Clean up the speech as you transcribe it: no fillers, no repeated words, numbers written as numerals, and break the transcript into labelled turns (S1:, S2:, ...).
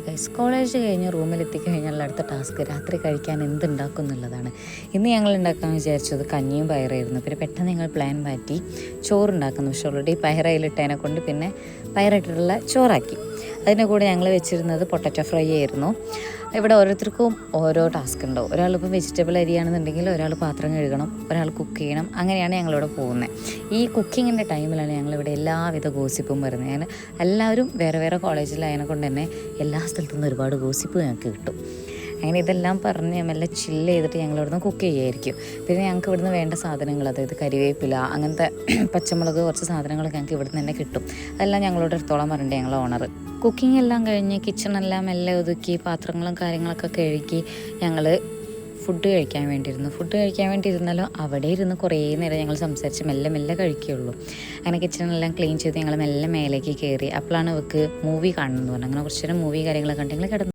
S1: Guys, college കഴിഞ്ഞ് റൂമിലെത്തിക്കഴിഞ്ഞാൽ അടുത്ത task രാത്രി കഴിക്കാൻ എന്തുണ്ടാക്കും എന്നുള്ളതാണ്. ഇന്ന് ഞങ്ങൾ ഉണ്ടാക്കാമെന്ന് വിചാരിച്ചത് കഞ്ഞിയും പയറായിരുന്നു. പിന്നെ പെട്ടെന്ന് ഞങ്ങൾ പ്ലാൻ മാറ്റി ചോറുണ്ടാക്കുന്നു. പക്ഷേ ഓൾറെഡി പയറയിലിട്ടതിനെ കൊണ്ട് പിന്നെ പയറിട്ടിട്ടുള്ള ചോറാക്കി. അതിൻ്റെ കൂടെ ഞങ്ങൾ വെച്ചിരുന്നത് പൊട്ടറ്റോ ഫ്രൈ ആയിരുന്നു. ഇവിടെ ഓരോരുത്തർക്കും ഓരോ ടാസ്ക് ഉണ്ടാവും. ഒരാളിപ്പോൾ വെജിറ്റബിൾ അരിയാണെന്നുണ്ടെങ്കിൽ ഒരാൾ പാത്രം കഴുകണം, ഒരാൾ കുക്ക് ചെയ്യണം. അങ്ങനെയാണ് ഞങ്ങളിവിടെ പോകുന്നത്. ഈ കുക്കിങ്ങിൻ്റെ ടൈമിലാണ് ഞങ്ങളിവിടെ എല്ലാവിധ ഗോസിപ്പും വരുന്നത്. ഞാൻ എല്ലാവരും വേറെ വേറെ കോളേജിലായതിനെ കൊണ്ട് തന്നെ എല്ലാ സ്ഥലത്തുനിന്നും ഒരുപാട് ഗോസിപ്പ് ഞങ്ങൾക്ക് കിട്ടും. അങ്ങനെ ഇതെല്ലാം പറഞ്ഞ് മെല്ലെ ചില്ല് ചെയ്തിട്ട് ഞങ്ങൾ ഇവിടുന്ന് കുക്ക് ചെയ്യുമായിരിക്കും. പിന്നെ ഞങ്ങൾക്ക് ഇവിടുന്ന് വേണ്ട സാധനങ്ങൾ, അതായത് കരിവേപ്പില, അങ്ങനത്തെ പച്ചമുളക്, കുറച്ച് സാധനങ്ങളൊക്കെ ഞങ്ങൾക്ക് ഇവിടുന്ന് തന്നെ കിട്ടും. അതെല്ലാം ഞങ്ങളോട് എടുത്തോളം പറഞ്ഞിട്ട് ഞങ്ങൾ ഓണർ. കുക്കിംഗ് എല്ലാം കഴിഞ്ഞ് കിച്ചണെല്ലാം മെല്ലെ ഒതുക്കി പാത്രങ്ങളും കാര്യങ്ങളൊക്കെ കഴുകി ഞങ്ങൾ ഫുഡ് കഴിക്കാൻ വേണ്ടിയിരുന്നാലും അവിടെ ഇരുന്ന് കുറേ നേരം ഞങ്ങൾ സംസാരിച്ച് മെല്ലെ മെല്ലെ കഴിക്കുകയുള്ളൂ. അങ്ങനെ കിച്ചണെല്ലാം ക്ലീൻ ചെയ്ത് ഞങ്ങൾ മെല്ലെ മേലേക്ക് കയറി. അപ്പോഴാണ് അവർക്ക് മൂവി കാണണമെന്ന് പറഞ്ഞു. അങ്ങനെ കുറച്ച് നേരം മൂവി കാര്യങ്ങളൊക്കെ കണ്ടെങ്കിൽ കിടന്നു.